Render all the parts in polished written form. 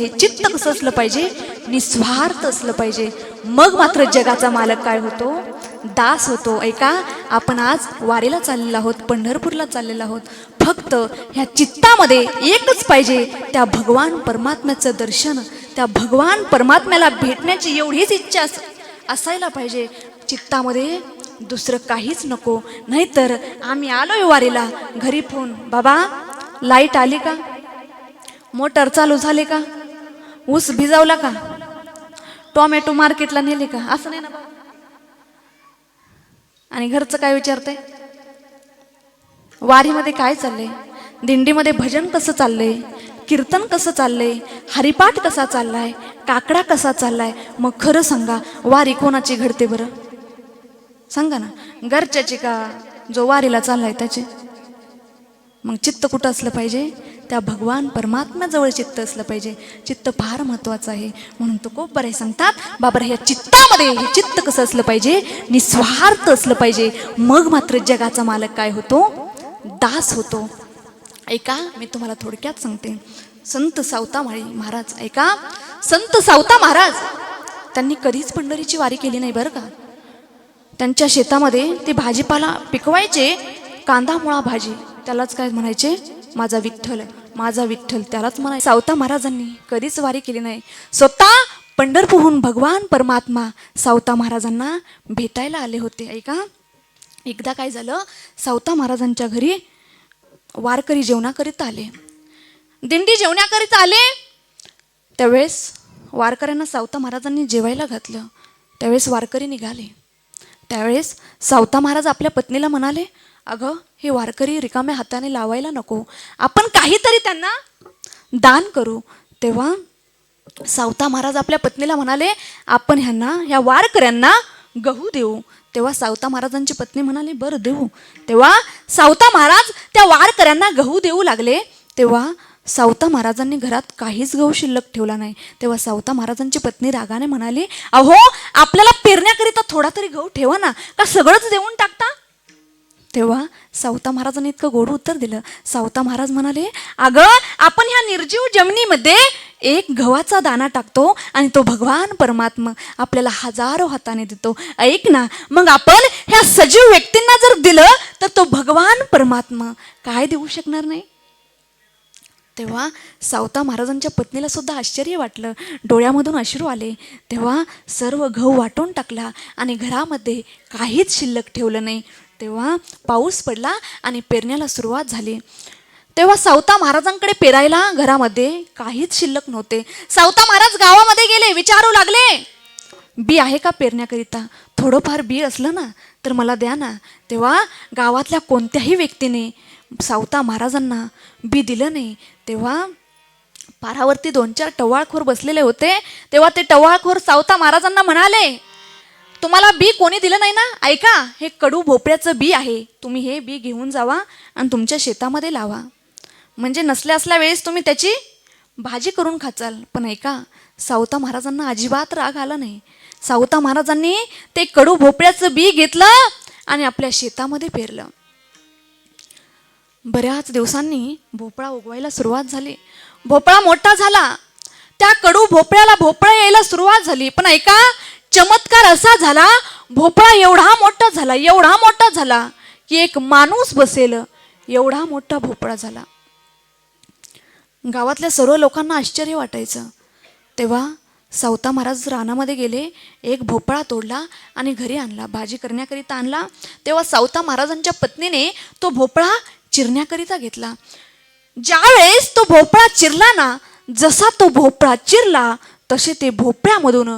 पाहिजे, चित्त कसं असलं पाहिजे, निस्वार्थ असलं पाहिजे. मग मात्र जगाचा मालक काय होतो, दास होतो. ऐका, आपण आज वारीला चाललेलो आहोत, पंढरपूरला चाललेलो आहोत. फक्त ह्या चित्तामध्ये एकच पाहिजे, त्या भगवान परमात्म्याचं दर्शन, त्या भगवान परमात्म्याला भेटण्याची एवढीच इच्छा असायला पाहिजे चित्तामध्ये. दुसरं काहीच नको. नाहीतर आम्ही आलोय वारीला, घरी फोन, बाबा लाईट आली का, मोटर चालू झाली का, ऊस भिजवला का, टोमॅटो मार्केटला नेले का, असं नाही ना बाबा. आणि घरचं काय विचारते, वारीमध्ये काय चाललंय, दिंडीमध्ये भजन कसं चाललंय, कीर्तन कसं चाललंय, हरिपाठ कसा चाललाय, काकडा कसा चाललाय. मग खरं सांगा, वारी कोणाची घडते बरं, सांगा ना, घरच्याची का जो वारीला चाललाय त्याचे. मग चित्त कुठं असलं पाहिजे, त्या भगवान परमात्म्याजवळ चित्त असलं पाहिजे. चित्त फार महत्वाचं आहे. म्हणून तो खूप बरे सांगतात, बाबा ह्या चित्तामध्ये हे चित्त कसं असलं पाहिजे, निस्वार्थ असलं पाहिजे. मग मात्र जगाचा मालक काय होतो, दास होतो. ऐका, मी तुम्हाला थोडक्यात सांगते. संत सावतामाळी महाराज, ऐका, संत सावता महाराज त्यांनी कधीच पंढरीची वारी केली नाही बरं का. त्यांच्या शेतामध्ये ते भाजीपाला पिकवायचे, कांदा मुळा भाजी, त्यालाच काय म्हणायचे, माझा विठ्ठल, माझा विठ्ठल, त्यालाच म्हणायचे. सावता महाराजांनी कधीच वारी केली नाही. स्वतः पंढरपूरहून भगवान परमात्मा सावता महाराजांना भेटायला आले होते. ऐका, एकदा काय झालं, सावता महाराजांच्या घरी वारकरी जेवणाकरिता आले, दिंडी जेवण्याकरिता आले. त्यावेळेस वारकऱ्यांना सावता महाराजांनी जेवायला घातलं. त्यावेळेस वारकरी निघाले. त्यावेळेस सावता महाराज आपल्या पत्नीला म्हणाले, अगं हे वारकरी रिकाम्या हाताने लावायला नको, आपण काहीतरी त्यांना दान करू. तेव्हा सावता महाराज आपल्या पत्नीला म्हणाले, आपण ह्या वारकऱ्यांना गहू देऊ. तेव्हा सावता महाराजांची पत्नी म्हणाली, बरं देऊ. तेव्हा सावता महाराज त्या वारकऱ्यांना गहू देऊ लागले. तेव्हा सावता महाराजांनी घरात काहीच गहू शिल्लक ठेवला नाही. तेव्हा सावता महाराजांची पत्नी रागाने म्हणाली, अहो आपल्याला पेरण्याकरिता थोडा तरी गहू ठेवा ना, का सगळंच देऊन टाकता. तेव्हा सावता महाराजांनी इतकं गोड उत्तर दिलं. सावता महाराज म्हणाले, अगं आपण ह्या निर्जीव जमिनीमध्ये एक गव्हाचा दाना टाकतो आणि तो भगवान परमात्मा आपल्याला हजारो हाताने देतो. ऐक ना, मग आपण ह्या सजीव व्यक्तींना जर दिलं तर तो भगवान परमात्मा काय देऊ शकणार नाही. तेव्हा सावता महाराजांच्या पत्नीला सुद्धा आश्चर्य वाटलं, डोळ्यामधून अश्रू आले. तेव्हा सर्व गहू वाटून टाकला आणि घरामध्ये काहीच शिल्लक ठेवलं नाही. तेव्हा पाऊस पडला आणि पेरण्याला सुरुवात झाली. तेव्हा सावता महाराजांकडे पेरायला घरामध्ये काहीच शिल्लक नव्हते. सावता महाराज गावामध्ये गेले, विचारू लागले, बी आहे का पेरण्याकरिता, थोडंफार बी असलं ना तर मला द्या ना. तेव्हा गावातल्या कोणत्याही व्यक्तीने सावता महाराजांना बी दिलं नाही. तेव्हा पारावरती 2-4 टवाळखोर बसलेले होते. तेव्हा ते टवाळखोर सावता महाराजांना म्हणाले, तुम्हाला बी कोणी दिलं नाही ना, ऐका हे कडू भोपळ्याचं बी आहे, तुम्ही हे बी घेऊन जावा आणि तुमच्या शेतामध्ये लावा, म्हणजे नसल्या असल्या वेळेस तुम्ही त्याची भाजी करून खाचाल. पण ऐका, सावता महाराजांना अजिबात राग आला नाही. सावता महाराजांनी ते कडू भोपळ्याचं बी घेतलं आणि आपल्या शेतामध्ये पेरलं. बऱ्याच दिवसांनी भोपळा उगवायला सुरुवात झाली. भोपळा मोठा झाला. त्या कडू भोपळ्याला भोपळा यायला सुरुवात झाली. पण ऐका, चमत्कार असा झाला, भोपळा एवढा मोठा झाला, एवढा मोठा झाला की एक माणूस बसेल एवढा मोठा भोपळा झाला. गावातल्या सर्व लोकांना आश्चर्य वाटायचं. तेव्हा सावता महाराज रानामध्ये गेले, एक भोपळा तोडला आणि घरी आणला, भाजी करण्याकरिता आणला. तेव्हा सावता महाराजांच्या पत्नीने तो भोपळा चिरण्याकरिता घेतला. ज्यावेळेस तो भोपळा चिरला ना, जसा तो भोपळा चिरला तसे ते भोपळ्यामधून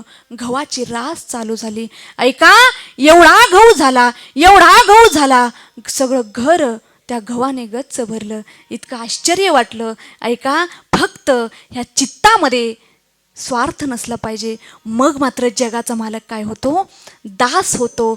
गव्हाची रास चालू झाली. ऐका, एवढा गहू झाला, एवढा गहू झाला, सगळं घर त्या गव्हाने गच्च भरलं. इतकं आश्चर्य वाटलं. ऐका, फक्त ह्या चित्तामध्ये स्वार्थ नसला पाहिजे, मग मात्र जगाचा मालक काय होतो, दास होतो.